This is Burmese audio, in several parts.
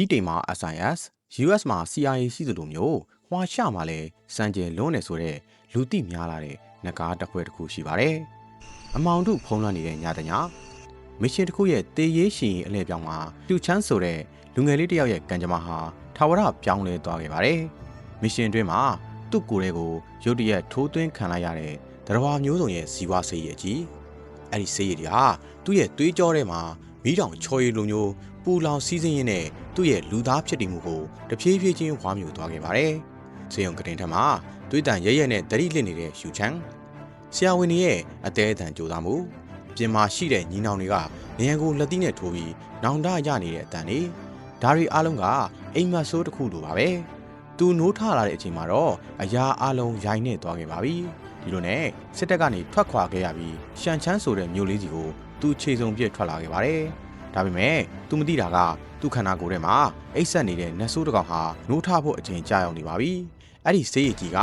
ဒီတိမ်မှာ SIS US မှာ CIA ရှိသလိုမျိုးဟွာရှာမှာလည်းစံကျင်လွန်းနေဆိုတဲ့လူသိများလာတဲ့နဂါးတစ်ခွဲတစ်ခုရှိပါတယ်။အမောင်တို့ဖုံးလွှမ်းနေတဲ့ညတညမစ်ရှင်တစ်ခုရဲ့တေးရေးရှင်အလဲပြောင်းမှာပြူချမ်းဆိုတဲ့လူငယ်လေးတစ်ယောက်ရဲ့ကံကြမ္မာဟာထာဝရပြောင်းလဲသွားခဲ့ပါတယ်။မစ်ရှင်အတွင်းမှာသူ့ကိုယ်လေးကိုရုတ်တရက်ထိုးသွင်းခံလိုက်ရတဲ့တရားမျိုးစုံရဲ့ဇီဝဆေးရည်ကြီးအဲ့ဒီဆေးရည်တွေဟာသူ့ရဲ့သွေးကြောထဲမှာမီးတောင်ချော်ရည်လိုမျိုးပူလောင်စီးစင်းရင်းနဲ့သူ့ရဲ့လူသားဖြစ်တည်မှုကိုတဖြည်းဖြည်းချင်းဝါမျိုးသွားခဲ့ပါတယ်။ဆေးရုံကတင်ထက်မှာသွေးတန်ရဲရဲနဲ့တတိလစ်နေတဲ့ရှူချန်ဆရာဝန်တွေရဲ့အသေးအတန်ကြိုးစားမှုပြင်မာရှိတဲ့ညီနောင်တွေကနေရန်ကိုလက်သီးနဲ့ထိုးပြီးနောင်တရနေတဲ့အတန်တွေဒါတွေအားလုံးကအိမ်မက်ဆိုးတစ်ခုလိုပါပဲ။သူနိုးထလာတဲ့အချိန်မှာတော့အရာအလုံးရိုင်းနေသွားခဲ့ပါပြီ။ဒီလိုနဲ့စစ်တပ်ကနေထွက်ခွာခဲ့ရပြီးရှန်ချန်းဆိုတဲ့မြို့လေးစီကိုသူခြေစုံပြည့်ထွက်လာခဲ့ပါတယ်။ဒါပေမဲ့သူမသိတာကသူ့ခန္ဓာကိုယ်ထဲမှာအိတ်ဆက်နေတဲ့နတ်ဆိုးတစ်ကောင်ဟာနိုးထဖို့အချိန်ကြာရောက်နေပါပြီ။အဲ့ဒီဆေးရည်ကြီးက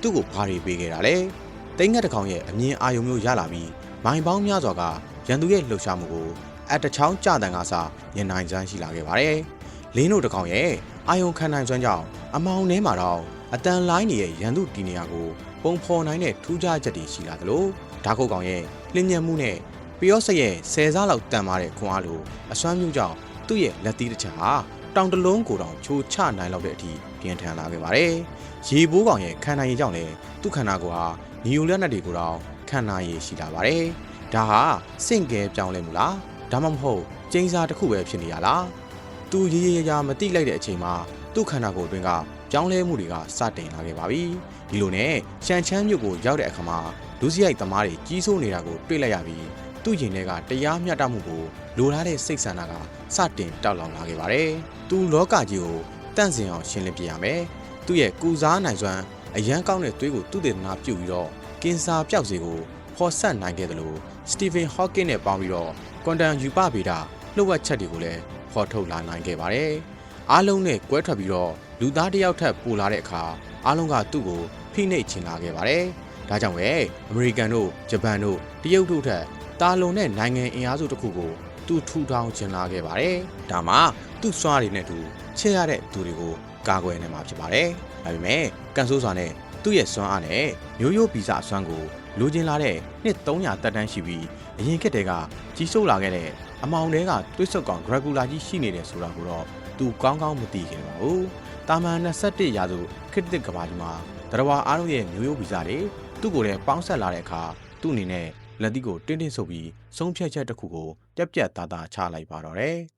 သူ့ကိုဘာတွေပေးခဲ့တာလဲ။တိမ်ငက်တစ်ကောင်ရဲ့အမြင်အာရုံမျိုးရလာပြီးမိုင်ပေါင်းများစွာကရန်သူရဲ့လှုပ်ရှားမှုကိုအတချောင်းကြတန်ကစားညနိုင်စမ်းရှိလာခဲ့ပါတယ်။လင်းတို့တစ်ကောင်ရဲ့အာယုံခံနိုင်စွမ်းကြောင့်အမောင်ထဲမှာတော့အတန်လိုင်းနေတဲ့ရန်သူတီနေရာကိုပုံဖော်နိုင်တဲ့ထူးခြားချက်တွေရှိလာသလိုဓာတ်ခုတ်ကောင်ရဲ့လင်းမြတ်မှုနဲ့ပျော့ဆက်ရဲ့ဆယ်စားလောက်တန်မာတဲ့ခွန်အားလိုအစွမ်းမျိုးကြောင့်သူ့ရဲ့လက်သီးတစ်ချက်ဟာတောင်တလုံးကိုတောင်ချိုးချနိုင်လောက်တဲ့အထိပြင်းထန်လာခဲ့ပါတယ်။ရေဘိုးကောင်ရဲ့ခံနိုင်ရည်ကြောင့်လည်းသူ့ခန္ဓာကိုယ်ဟာနီယိုလက်နက်တွေကိုတောင်ခံနိုင်ရည်ရှိလာပါတယ်။ဒါဟာစင့်ကဲပြောင်းလဲမှုလားဒါမှမဟုတ်ကျင်းစာတစ်ခုပဲဖြစ်နေရလား။သူရေရမတိလိုက်တဲ့အချိန်မှာသူ့ခန္ဓာကိုယ်အတွင်းကပြောင်းလဲမှုတွေကစတင်လာခဲ့ပါပြီ။ဒီလိုနဲ့ရှန်ချမ်းမြို့ကိုရောက်တဲ့အခါမှာလူစရိုက်သမားတွေကြီးစိုးနေတာကိုတွေ့လိုက်ရပြီးသူ့ရင်ထဲကတရားမျှတမှုကိုလိုလားတဲ့စိတ်ဆန္ဒကစတင်တောက်လောင်လာခဲ့ပါတယ်။သူလောကကြီးကိုတန့်စင်အောင်ရှင်းလင်းပြရမယ်။သူ့ရဲ့ကုစားနိုင်စွမ်းအရန်ကောင်းတဲ့သွေးကိုသူ့တေသနာပြုတ်ပြီးတော့ကင်ဆာပျောက်စေကိုဖော်ဆက်နိုင်ခဲ့တယ်လို့စတီဗင်ဟော့ကင်းနဲ့ပေါင်းပြီးတော့ကွန်တန်ယူပဗေဒလှုပ်ဝက်ချက်တွေကိုလည်းဖော်ထုတ်လာနိုင်ခဲ့ပါတယ်။အားလုံးနဲ့ကွဲထွက်ပြီးတော့လူသားတစ်ယောက်ထပ်ပိုလာတဲ့အခါအားလုံးကသူ့ကိုဖိနှိပ်ချင်လာခဲ့ပါတယ်။ဒါကြောင့်ပဲအမေရိကန်တို့ဂျပန်တို့တရုတ်တို့ထက်တာလုံတဲ့နိုင်ငံအင်အားစုတစ်ခုကိုသူထူထောင်ချင်လာခဲ့ပါတယ်။ဒါမှသူ့စွမ်းရည်နဲ့သူချဲ့ရတဲ့သူတွေကိုကာကွယ်နိုင်မှာဖြစ်ပါတယ်။ဒါပေမဲ့ကန်ဆိုးစွာနဲ့သူ့ရဲ့စွမ်းအားနဲ့မျိုးရိုးဗီဇအစွမ်းကိုလိုချင်လာတဲ့နှစ်300တက်တန်းရှိပြီးအရင်ခေတ်တည်းကကြီးစိုးလာခဲ့တဲ့အမောင်တွေကတွေးဆုပ်ကောင်ဂရဂူလာကြီးရှိနေတယ်ဆိုတာကိုတော့သူကောင်းကောင်းမသိခဲ့ပါဘူး။တာမန်21ရာစုခေတ်သစ်ကဘာကြီးမှာတရားအားလုံးရဲ့မျိုးရိုးဗီဇတွေသူ့ကိုယ်နဲ့ပေါင်းဆက်လာတဲ့အခါသူ့အနေနဲ့လက်သီးကိုတင်းတင်းဆုပ်ပြီးဆုံးဖြတ်ချက်တစ်ခုကိုပြက်ပြက်သားသားချလိုက်ပါတော့တယ်။